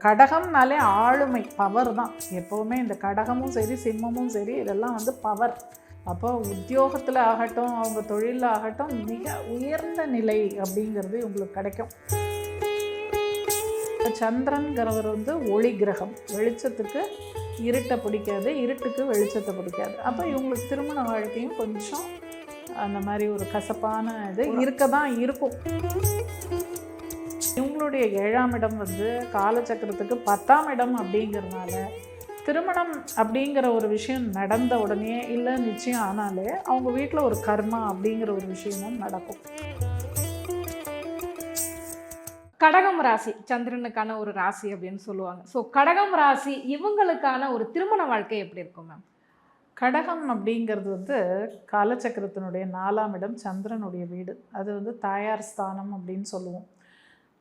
கடகம்னாலே ஆளுமை பவர் தான். எப்போவுமே இந்த கடகமும் சரி சிம்மமும் சரி இதெல்லாம் வந்து பவர். அப்போ உத்தியோகத்தில் ஆகட்டும் அவங்க தொழிலில் ஆகட்டும் மிக உயர்ந்த நிலை அப்படிங்கிறது உங்களுக்கு கிடைக்கும். சந்திரன்கிறவர் வந்து ஒளி கிரகம். வெளிச்சத்துக்கு இருட்டை பிடிக்காது, இருட்டுக்கு வெளிச்சத்தை பிடிக்காது. அப்போ இவங்களுக்கு திருமண வாழ்க்கையும் கொஞ்சம் அந்த மாதிரி ஒரு கசப்பான இது இருக்க தான் இருக்கும். இவங்களுடைய 7ஆம் இடம் வந்து காலச்சக்கரத்துக்கு 10ஆம் இடம் அப்படிங்கிறதுனால திருமணம் அப்படிங்கிற ஒரு விஷயம் நடந்த உடனே இல்லை நிச்சயம் ஆனாலே அவங்க வீட்டில் ஒரு கர்மா அப்படிங்கிற ஒரு விஷயமும் நடக்கும். கடகம் ராசி சந்திரனுக்கான ஒரு ராசி அப்படின்னு சொல்லுவாங்க. ஸோ கடகம் ராசி இவங்களுக்கான ஒரு திருமண வாழ்க்கை எப்படி இருக்கும் மேம்? கடகம் அப்படிங்கிறது வந்து காலச்சக்கரத்தினுடைய 4ஆம் இடம், சந்திரனுடைய வீடு. அது வந்து தாயார் ஸ்தானம் அப்படின்னு சொல்லுவோம்.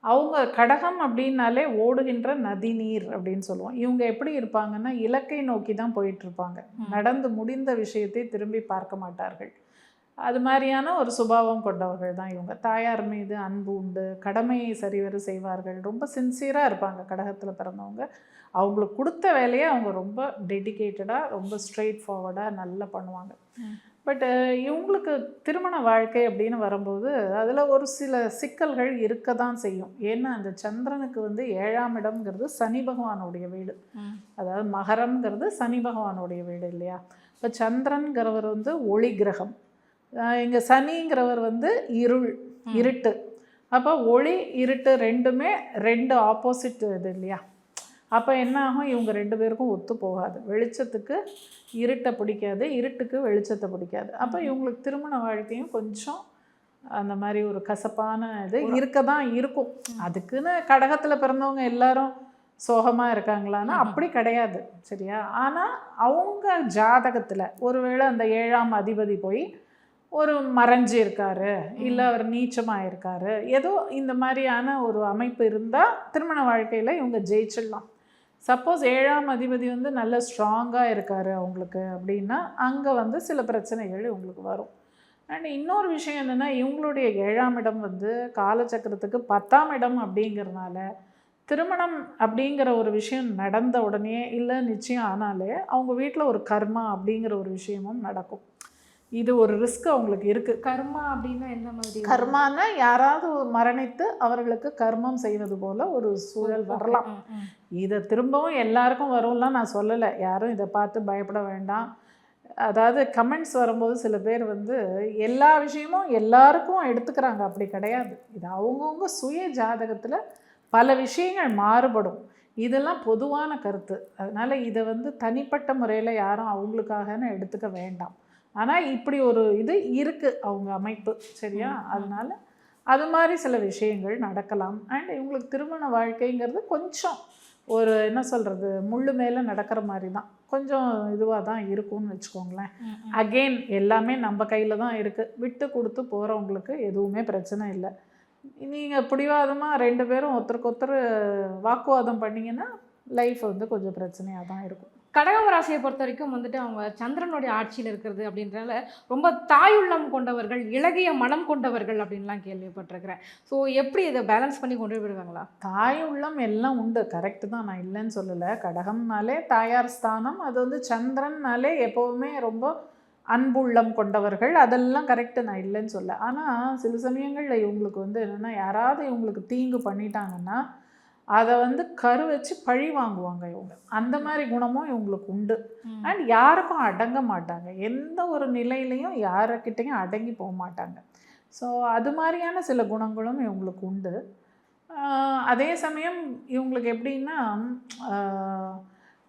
அவங்க கடகம் அப்படின்னாலே ஓடுகின்ற நதி நீர் அப்படின்னு சொல்லுவோம். இவங்க எப்படி இருப்பாங்கன்னா இலக்கை நோக்கி தான் போயிட்டுருப்பாங்க. நடந்து முடிந்த விஷயத்தை திரும்பி பார்க்க மாட்டார்கள். அது மாதிரியான ஒரு சுபாவம் கொண்டவர்கள் தான் இவங்க. தாயார் மீது அன்பு உண்டு, கடமையை சரிவர செய்வார்கள், ரொம்ப சின்சியராக இருப்பாங்க. கடகத்தில் பிறந்தவங்க அவங்களுக்கு கொடுத்த வேலையை அவங்க ரொம்ப டெடிக்கேட்டடாக ரொம்ப ஸ்ட்ரெயிட் ஃபார்வர்டாக நல்லா பண்ணுவாங்க. பட்டு இவங்களுக்கு திருமண வாழ்க்கை அப்படின்னு வரும்போது அதில் ஒரு சில சிக்கல்கள் இருக்க தான் செய்யும். ஏன்னா அந்த சந்திரனுக்கு வந்து 7ஆம் இடம்ங்கிறது சனி பகவானுடைய வீடு. அதாவது மகரம்ங்கிறது சனி பகவானுடைய வீடு இல்லையா? இப்போ சந்திரன்கிறவர் வந்து ஒளி கிரகம். இங்கே சனிங்கிறவர் வந்து இருட்டு. அப்போ ஒளி இருட்டு ரெண்டுமே 2 ஆப்போசிட் இது இல்லையா? அப்போ என்ன ஆகும், இவங்க 2 பேருக்கும் ஒத்து போகாது. வெளிச்சத்துக்கு இருட்டை பிடிக்காது, இருட்டுக்கு வெளிச்சத்தை பிடிக்காது. அப்போ இவங்களுக்கு திருமண வாழ்க்கையும் கொஞ்சம் அந்த மாதிரி ஒரு கசப்பான இது இருக்க தான் இருக்கும். அதுக்குன்னு கடகத்தில் பிறந்தவங்க எல்லாரும் சோகமாக இருக்காங்களான்னா அப்படி கிடையாது, சரியா? ஆனால் அவங்க ஜாதகத்தில் ஒருவேளை அந்த 7ஆம் அதிபதி போய் ஒரு மறைஞ்சு இருக்காரு, இல்லை அவர் நீச்சமாக இருக்காரு, ஏதோ இந்த மாதிரியான ஒரு அமைப்பு இருந்தால் திருமண வாழ்க்கையில் இவங்க ஜெயிச்சிடலாம். சப்போஸ் 7ஆம் அதிபதி வந்து நல்ல ஸ்ட்ராங்காக இருக்கார் அவங்களுக்கு அப்படின்னா அங்கே வந்து சில பிரச்சனைகள் இவங்களுக்கு வரும். அண்ட் இன்னொரு விஷயம் என்னென்னா இவங்களுடைய 7ஆம் இடம் வந்து காலச்சக்கரத்துக்கு 10ஆம் இடம் அப்படிங்கிறதுனால திருமணம் அப்படிங்கிற ஒரு விஷயம் நடந்த உடனே இல்லை நிச்சயம் ஆனாலே அவங்க வீட்டில் ஒரு கர்மா அப்படிங்கிற ஒரு விஷயமும் நடக்கும். இது ஒரு ரிஸ்க் அவங்களுக்கு இருக்குது. கர்மா அப்படின்னா என்ன மாதிரி? கர்மானா யாராவது மரணித்து அவர்களுக்கு கர்மம் செய்வது போல் ஒரு சூழல் வரலாம். இதை திரும்பவும் எல்லாருக்கும் வரும்லாம் நான் சொல்லலை, யாரும் இதை பார்த்து பயப்பட வேண்டாம். அதாவது கமெண்ட்ஸ் வரும்போது சில பேர் வந்து எல்லா விஷயமும் எல்லாருக்கும் எடுத்துக்கிறாங்க, அப்படி கிடையாது. இது அவங்கவுங்க சுய ஜாதகத்தில் பல விஷயங்கள் மாறுபடும். இதெல்லாம் பொதுவான கருத்து. அதனால் இதை வந்து தனிப்பட்ட முறையில் யாரும் அவங்களுக்காகன்னு எடுத்துக்க வேண்டாம். ஆனால் இப்படி ஒரு இது இருக்குது அவங்க அமைப்பு, சரியா? அதனால் அது மாதிரி சில விஷயங்கள் நடக்கலாம். அண்ட் இவங்களுக்கு திருமண வாழ்க்கைங்கிறது கொஞ்சம் ஒரு என்ன சொல்கிறது, முள்ளு மேலே நடக்கிற மாதிரி தான், கொஞ்சம் இதுவாக தான் இருக்கும்னு வச்சுக்கோங்களேன். அகெயின் எல்லாமே நம்ம கையில் தான் இருக்குது. விட்டு கொடுத்து போகிறவங்களுக்கு எதுவுமே பிரச்சனை இல்லை. நீங்கள் பிடிவாதமாக 2 பேரும் ஒருத்தருக்கு ஒருத்தர் வாக்குவாதம் பண்ணிங்கன்னா லைஃப் வந்து கொஞ்சம் பிரச்சனையாக தான் இருக்கும். கடகம் ராசியை பொறுத்த வரைக்கும் வந்துட்டு அவங்க சந்திரனுடைய ஆட்சியில் இருக்கிறது அப்படின்றனால ரொம்ப தாயுள்ளம் கொண்டவர்கள், இளகிய மனம் கொண்டவர்கள் அப்படின்லாம் கேள்விப்பட்டிருக்கிறேன். ஸோ எப்படி இதை பேலன்ஸ் பண்ணி கொண்டு விடுவாங்களா? தாயுள்ளம் எல்லாம் உண்டு, கரெக்டு தான், நான் இல்லைன்னு சொல்லலை. கடகம்னாலே தாயார் ஸ்தானம். அது வந்து சந்திரன்னாலே எப்போவுமே ரொம்ப அன்புள்ளம் கொண்டவர்கள், அதெல்லாம் கரெக்டு, நான் இல்லைன்னு சொல்ல. ஆனால் சில சமயங்களில் இவங்களுக்கு வந்து என்னென்னா யாராவது இவங்களுக்கு தீங்கு பண்ணிட்டாங்கன்னா அதை வந்து கரு வச்சு பழி வாங்குவாங்க இவங்க. அந்த மாதிரி குணமும் இவங்களுக்கு உண்டு. அண்ட் யாருக்கும் அடங்க மாட்டாங்க, எந்த ஒரு நிலையிலையும் யாருக்கிட்டையும் அடங்கி போக மாட்டாங்க. ஸோ அது மாதிரியான சில குணங்களும் இவங்களுக்கு உண்டு. அதே சமயம் இவங்களுக்கு எப்படின்னா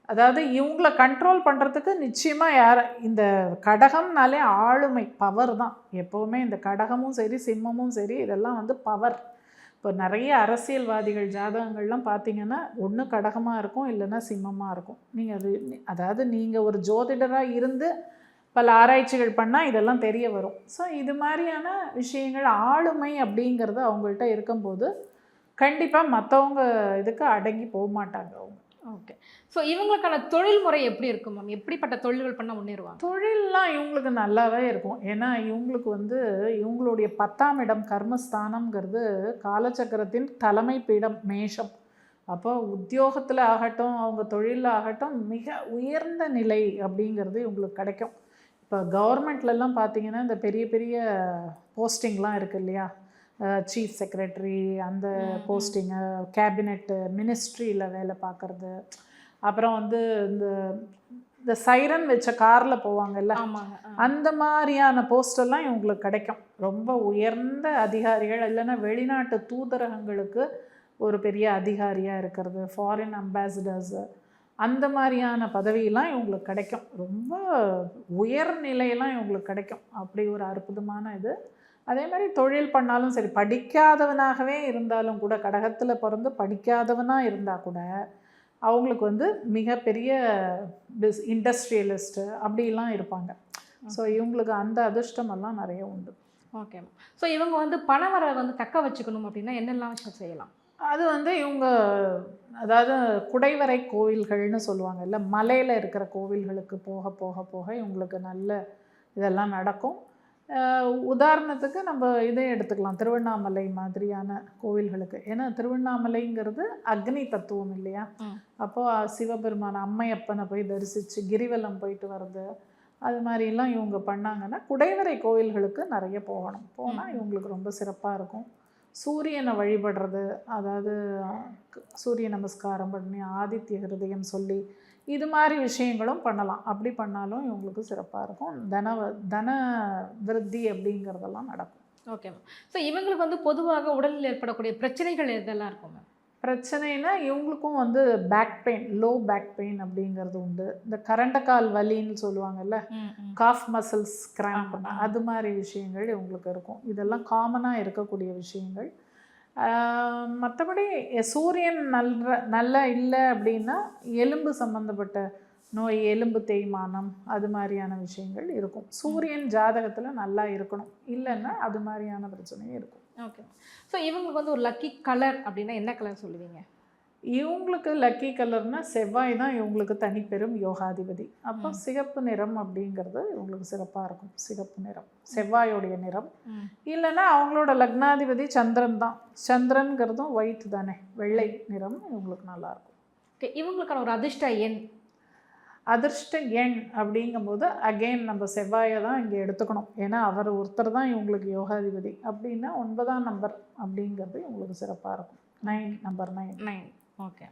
அதாவது இவங்கள கண்ட்ரோல் பண்ணுறதுக்கு நிச்சயமாக இந்த கடகம்னாலே ஆளுமை பவர் தான். எப்போவுமே இந்த கடகமும் சரி சிம்மமும் சரி இதெல்லாம் வந்து பவர். இப்போ நிறைய அரசியல்வாதிகள் ஜாதகங்கள்லாம் பார்த்தீங்கன்னா ஒன்று கடகமாக இருக்கும், இல்லைன்னா சிம்மமாக இருக்கும். அதாவது நீங்கள் ஒரு ஜோதிடராக இருந்து பல ஆராய்ச்சிகள் பண்ணால் இதெல்லாம் தெரிய வரும். ஸோ இது மாதிரியான விஷயங்கள் ஆளுமை அப்படிங்கிறது அவங்கள்ட்ட இருக்கும்போது கண்டிப்பாக மற்றவங்க இதுக்கு அடங்கி போக மாட்டாங்க அவங்க. ஓகே. ஸோ இவங்களுக்கான தொழில் முறை எப்படி இருக்கும் மேம்? எப்படிப்பட்ட தொழில்கள் பண்ணால் முன்னேறுவாங்க? தொழிலெலாம் இவங்களுக்கு நல்லாவே இருக்கும். ஏன்னா இவங்களுக்கு வந்து இவங்களுடைய 10ஆம் இடம் கர்மஸ்தானம்ங்கிறது காலச்சக்கரத்தின் தலைமை பீடம் மேஷம். அப்போ உத்தியோகத்தில் ஆகட்டும், அவங்க தொழிலில் ஆகட்டும், மிக உயர்ந்த நிலை அப்படிங்கிறது இவங்களுக்கு கிடைக்கும். இப்போ கவர்மெண்ட்லலாம் பார்த்தீங்கன்னா, இந்த பெரிய பெரிய போஸ்டிங்லாம் இருக்குது இல்லையா? சீஃப் செக்ரட்டரி அந்த போஸ்டிங்கு, கேபினெட்டு, மினிஸ்ட்ரியில் வேலை பார்க்குறது, அப்புறம் வந்து இந்த இந்த சைரன் வச்ச காரில் போவாங்கல்ல, ஆமாங்க. அந்த மாதிரியான போஸ்டெல்லாம் இவங்களுக்கு கிடைக்கும். ரொம்ப உயர்ந்த அதிகாரிகள், இல்லைன்னா வெளிநாட்டு தூதரகங்களுக்கு ஒரு பெரிய அதிகாரியாக இருக்கிறது, ஃபாரின் அம்பாசிடர்ஸு, அந்த மாதிரியான பதவியெல்லாம் இவங்களுக்கு கிடைக்கும். ரொம்ப உயர்நிலையெல்லாம் இவங்களுக்கு கிடைக்கும். அப்படி ஒரு அற்புதமான இது. அதே மாதிரி தொழில் பண்ணாலும் சரி, படிக்காதவனாகவே இருந்தாலும் கூட, கடகத்தில் பிறந்து படிக்காதவனாக இருந்தால் கூட அவங்களுக்கு வந்து மிகப்பெரிய இண்டஸ்ட்ரியலிஸ்ட்டு அப்படிலாம் இருப்பாங்க. ஸோ இவங்களுக்கு அந்த அதிர்ஷ்டமெல்லாம் நிறைய உண்டு. ஓகே. ஸோ இவங்க வந்து பணவரவை வந்து தக்க வச்சுக்கணும் அப்படின்னா என்னெல்லாம் விஷயம் செய்யலாம்? அது வந்து இவங்க அதாவது குடைவரை கோவில்கள்னு சொல்லுவாங்கல்ல, மலையில் இருக்கிற கோவில்களுக்கு போக போக போக இவங்களுக்கு நல்ல இதெல்லாம் நடக்கும். உதாரணத்துக்கு நம்ம இதே எடுத்துக்கலாம், திருவண்ணாமலை மாதிரியான கோவில்களுக்கு. ஏன்னா திருவண்ணாமலைங்கிறது அக்னி தத்துவம் இல்லையா? அப்போது சிவபெருமான அம்மையப்பனை போய் தரிசித்து கிரிவலம் போயிட்டு வர்றது, அது மாதிரிலாம் இவங்க பண்ணாங்கன்னா குடைவரை கோவில்களுக்கு நிறைய போகணும். போனால் இவங்களுக்கு ரொம்ப சிறப்பாக இருக்கும். சூரியனை வழிபடுறது, அதாவது சூரிய நமஸ்காரம் பண்ணி ஆதித்ய ஹிருதயம் சொல்லி இது மாதிரி விஷயங்களும் பண்ணலாம். அப்படி பண்ணாலும் இவங்களுக்கு சிறப்பாக இருக்கும். தன விருத்தி அப்படிங்கிறதெல்லாம் நடக்கும். Okay ma'am. ஸோ இவங்களுக்கு வந்து பொதுவாக உடலில் ஏற்படக்கூடிய பிரச்சனைகள் எதெல்லாம் இருக்கும் மேம்? பிரச்சனைனா இவங்களுக்கும் வந்து back pain, low back pain அப்படிங்கிறது உண்டு. இந்த கரண்டக்கால் வலின்னு சொல்லுவாங்கல்ல, காஃப் மசில்ஸ் கிராம்ப், அது மாதிரி விஷயங்கள் இவங்களுக்கு இருக்கும். இதெல்லாம் காமனாக இருக்கக்கூடிய விஷயங்கள். மற்றபடி சூரியன் நல்லா இல்லை அப்படின்னா எலும்பு சம்மந்தப்பட்ட நோய், எலும்பு தேய்மானம், அது மாதிரியான விஷயங்கள் இருக்கும். சூரியன் ஜாதகத்தில் நல்லா இருக்கணும், இல்லைன்னா அது மாதிரியான பிரச்சனையும் இருக்கும். ஓகே. ஸோ இவங்களுக்கு வந்து ஒரு லக்கி கலர் அப்படின்னா என்ன கலர் சொல்லுவீங்க? இவங்களுக்கு லக்கி கலர்னா செவ்வாய் தான் இவங்களுக்கு தனிப்பெரும் யோகாதிபதி. அப்போ சிகப்பு நிறம் அப்படிங்கிறது இவங்களுக்கு சிறப்பாக இருக்கும். சிகப்பு நிறம் செவ்வாயோடைய நிறம். இல்லைன்னா அவங்களோட லக்னாதிபதி சந்திரன் தான். சந்திரன்கிறதும் ஒயிட் தானே, வெள்ளை நிறம் இவங்களுக்கு நல்லாயிருக்கும். ஓகே. இவங்களுக்கான ஒரு அதிர்ஷ்ட எண்? அதிர்ஷ்ட எண் அப்படிங்கும்போது அகெயின் நம்ம செவ்வாயை தான் இங்கே எடுத்துக்கணும். ஏன்னா அவர் ஒருத்தர் தான் இவங்களுக்கு யோகாதிபதி. அப்படின்னா 9ஆம் நம்பர் அப்படிங்கிறது இவங்களுக்கு சிறப்பாக இருக்கும். 9, நம்பர் 9. ஓகே.